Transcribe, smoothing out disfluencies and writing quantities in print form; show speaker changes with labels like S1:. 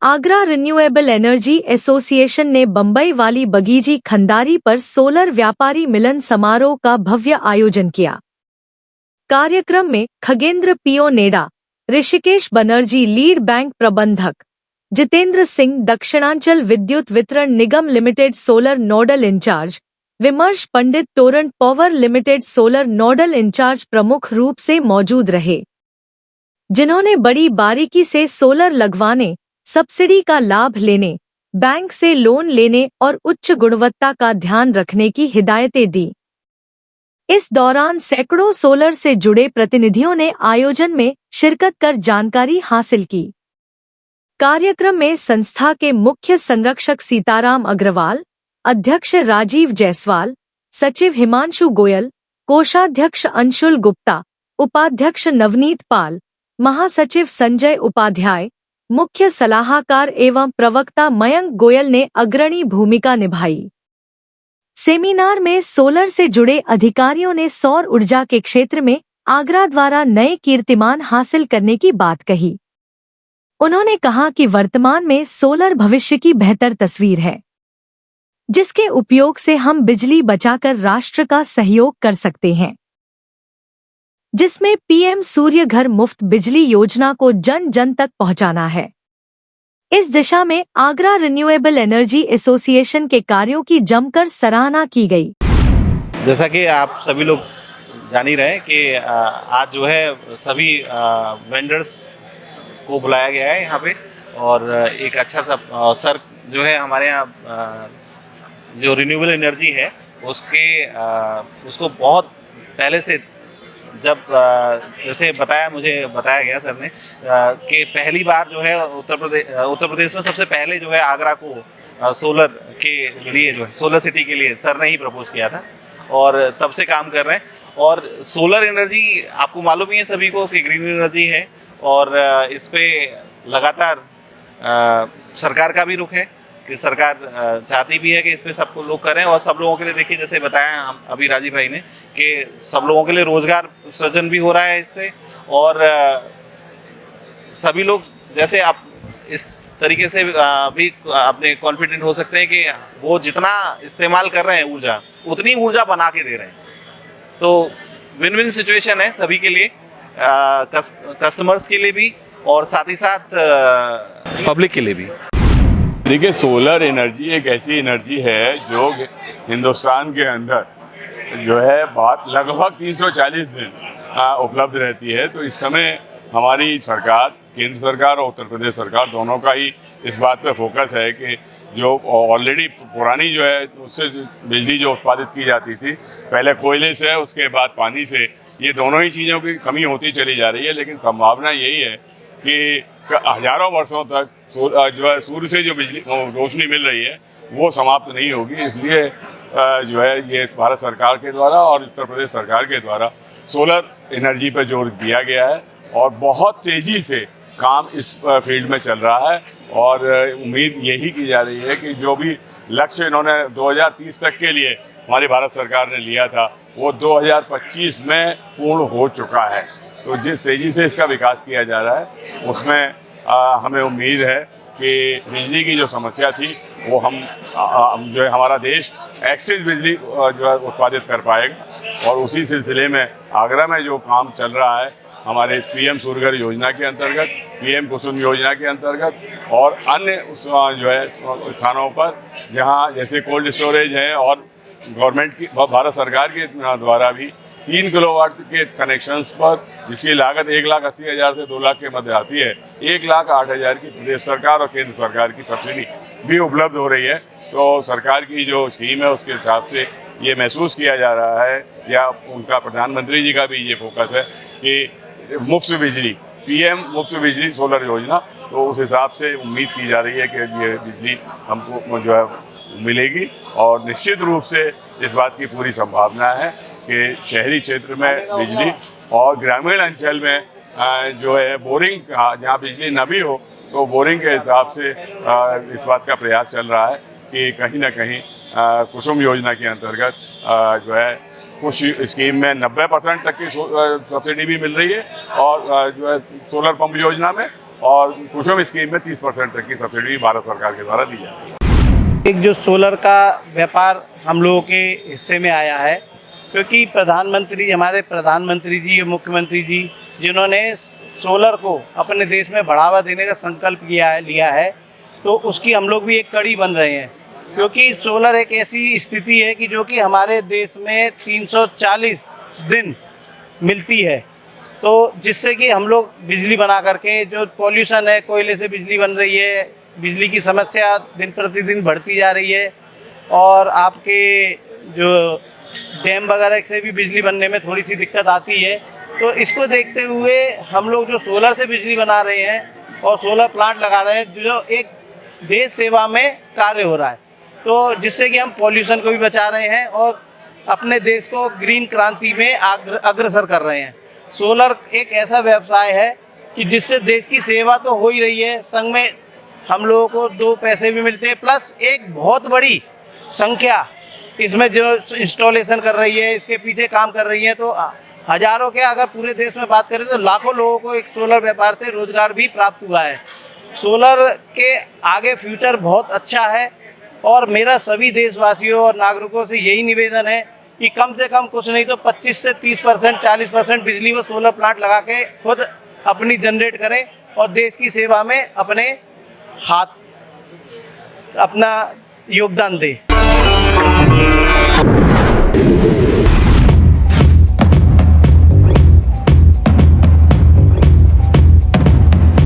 S1: Agra renewable energy association ने बंबई वाली बगीजी खंदारी पर सोलर व्यापारी मिलन समारोह का भव्य आयोजन किया। कार्यक्रम में Khagendra PO NEDA, Rishikesh Banerjee lead bank प्रबंधक, Jitendra Singh Dakshinanchal Vidyut Vitaran Nigam limited solar nodal incharge, Vimarsh Pandit Torrent Power limited solar nodal incharge प्रमुख रूप से मौजूद रहे, जिन्होंने बड़ी बारीकी से सोलर लगवाने, सब्सिडी का लाभ लेने, बैंक से लोन लेने और उच्च गुणवत्ता का ध्यान रखने की हिदायतें दी। इस दौरान सैकड़ों सोलर से जुड़े प्रतिनिधियों ने आयोजन में शिरकत कर जानकारी हासिल की। कार्यक्रम में संस्था के मुख्य संरक्षक सीताराम अग्रवाल, अध्यक्ष राजीव जायसवाल, सचिव हिमांशु गोयल, कोषाध्यक्ष अंशुल गुप्ता, उपाध्यक्ष नवनीत पाल, महासचिव संजय उपाध्याय, मुख्य सलाहकार एवं प्रवक्ता मयंक गोयल ने अग्रणी भूमिका निभाई। सेमिनार में सोलर से जुड़े अधिकारियों ने सौर ऊर्जा के क्षेत्र में आगरा द्वारा नए कीर्तिमान हासिल करने की बात कही। उन्होंने कहा कि वर्तमान में सोलर भविष्य की बेहतर तस्वीर है, जिसके उपयोग से हम बिजली बचाकर राष्ट्र का सहयोग कर सकते हैं, जिसमें पीएम सूर्य घर मुफ्त बिजली योजना को जन जन तक पहुंचाना है। इस दिशा में आगरा रिन्यूएबल एनर्जी एसोसिएशन के कार्यों की जमकर सराहना की गई।
S2: जैसा कि आप सभी लोग जान ही रहे हैं कि आज जो है सभी वेंडर्स को बुलाया गया है यहाँ पे, और एक अच्छा सा अवसर जो है हमारे यहाँ जो रिन्यूएबल एनर्जी है उसको बहुत पहले से, जब जैसे मुझे बताया गया सर ने कि पहली बार जो है उत्तर प्रदेश में सबसे पहले जो है आगरा को सोलर के लिए जो है सोलर सिटी के लिए सर ने ही प्रपोज किया था, और तब से काम कर रहे हैं। और सोलर एनर्जी आपको मालूम ही है सभी को कि ग्रीन एनर्जी है, और इस पे लगातार सरकार का भी रुख है कि सरकार चाहती भी है कि इसमें सबको लोग करें, और सब लोगों के लिए देखिए जैसे बताया हम अभी राजीव भाई ने कि सब लोगों के लिए रोजगार सृजन भी हो रहा है इससे, और सभी लोग जैसे आप इस तरीके से भी अपने कॉन्फिडेंट हो सकते हैं कि वो जितना इस्तेमाल कर रहे हैं ऊर्जा उतनी ऊर्जा बना के दे रहे हैं। तो विन विन सिचुएशन है सभी के लिए, कस्टमर्स के लिए भी और साथ ही साथ पब्लिक के लिए भी।
S3: देखिए, सोलर एनर्जी एक ऐसी एनर्जी है जो हिंदुस्तान के अंदर जो है लगभग 340 दिन उपलब्ध रहती है। तो इस समय हमारी सरकार, केंद्र सरकार और उत्तर प्रदेश सरकार दोनों का ही इस बात पे फोकस है कि जो ऑलरेडी पुरानी जो है उससे बिजली जो उत्पादित की जाती थी, पहले कोयले से, उसके बाद पानी से, ये दोनों ही चीज़ों की कमी होती चली जा रही है। लेकिन संभावना यही है कि हजारों वर्षों तक जो है सूर्य से जो बिजली रोशनी मिल रही है वो समाप्त नहीं होगी। इसलिए जो है ये भारत सरकार के द्वारा और उत्तर प्रदेश सरकार के द्वारा सोलर एनर्जी पर जोर दिया गया है, और बहुत तेज़ी से काम इस फील्ड में चल रहा है। और उम्मीद यही की जा रही है कि जो भी लक्ष्य इन्होंने 2030 तक के लिए हमारी भारत सरकार ने लिया था वो 2025 में पूर्ण हो चुका है। तो जिस तेज़ी से इसका विकास किया जा रहा है उसमें हमें उम्मीद है कि बिजली की जो समस्या थी वो हम जो है हमारा देश एक्सेस बिजली जो है उत्पादित कर पाएगा। और उसी सिलसिले में आगरा में जो काम चल रहा है हमारे पीएम सूर्य घर योजना के अंतर्गत, पीएम कुसुम योजना के अंतर्गत, और अन्य जो है स्थानों पर जहां जैसे कोल्ड स्टोरेज है, और गवर्नमेंट की, भारत सरकार के द्वारा भी 3 किलोवाट के कनेक्शंस पर जिसकी लागत 1,80,000 से 2 लाख के मध्य आती है, 1,08,000 की प्रदेश सरकार और केंद्र सरकार की सब्सिडी भी उपलब्ध हो रही है। तो सरकार की जो स्कीम है उसके हिसाब से ये महसूस किया जा रहा है, या उनका प्रधानमंत्री जी का भी ये फोकस है कि मुफ्त बिजली, पीएम मुफ्त बिजली सोलर योजना, तो उस हिसाब से उम्मीद की जा रही है कि ये बिजली हमको जो है मिलेगी। और निश्चित रूप से इस बात की पूरी संभावना है कि शहरी क्षेत्र में बिजली और ग्रामीण अंचल में जो है बोरिंग, जहाँ बिजली न भी हो तो बोरिंग के हिसाब से इस बात का प्रयास चल रहा है कि कहीं ना कहीं कुसुम योजना के अंतर्गत जो है कुछ स्कीम में 90% तक की सब्सिडी भी मिल रही है, और जो है सोलर पंप योजना में और कुसुम स्कीम में 30% तक की सब्सिडी भारत सरकार के द्वारा दी जाती है।
S4: एक जो सोलर का व्यापार हम लोगों के हिस्से में आया है, क्योंकि हमारे प्रधानमंत्री जी और मुख्यमंत्री जी जिन्होंने सोलर को अपने देश में बढ़ावा देने का संकल्प लिया है, तो उसकी हम लोग भी एक कड़ी बन रहे हैं। क्योंकि सोलर एक ऐसी स्थिति है कि जो कि हमारे देश में 340 दिन मिलती है, तो जिससे कि हम लोग बिजली बना करके, जो पॉल्यूशन है, कोयले से बिजली बन रही है, बिजली की समस्या दिन प्रतिदिन बढ़ती जा रही है, और आपके जो डैम वगैरह से भी बिजली बनने में थोड़ी सी दिक्कत आती है। तो इसको देखते हुए हम लोग जो सोलर से बिजली बना रहे हैं और सोलर प्लांट लगा रहे हैं, जो एक देश सेवा में कार्य हो रहा है, तो जिससे कि हम पॉल्यूशन को भी बचा रहे हैं और अपने देश को ग्रीन क्रांति में अग्रसर कर रहे हैं। सोलर एक ऐसा व्यवसाय है कि जिससे देश की सेवा तो हो ही रही है, संग में हम लोगों को 2 पैसे भी मिलते हैं, प्लस एक बहुत बड़ी संख्या इसमें जो इंस्टॉलेशन कर रही है, इसके पीछे काम कर रही है, तो हजारों के, अगर पूरे देश में बात करें तो लाखों लोगों को एक सोलर व्यापार से रोजगार भी प्राप्त हुआ है। सोलर के आगे फ्यूचर बहुत अच्छा है, और मेरा सभी देशवासियों और नागरिकों से यही निवेदन है कि कम से कम कुछ नहीं तो 25 से 30%, 40% बिजली वो सोलर प्लांट लगा के खुद अपनी जनरेट करें और देश की सेवा में अपना योगदान दें।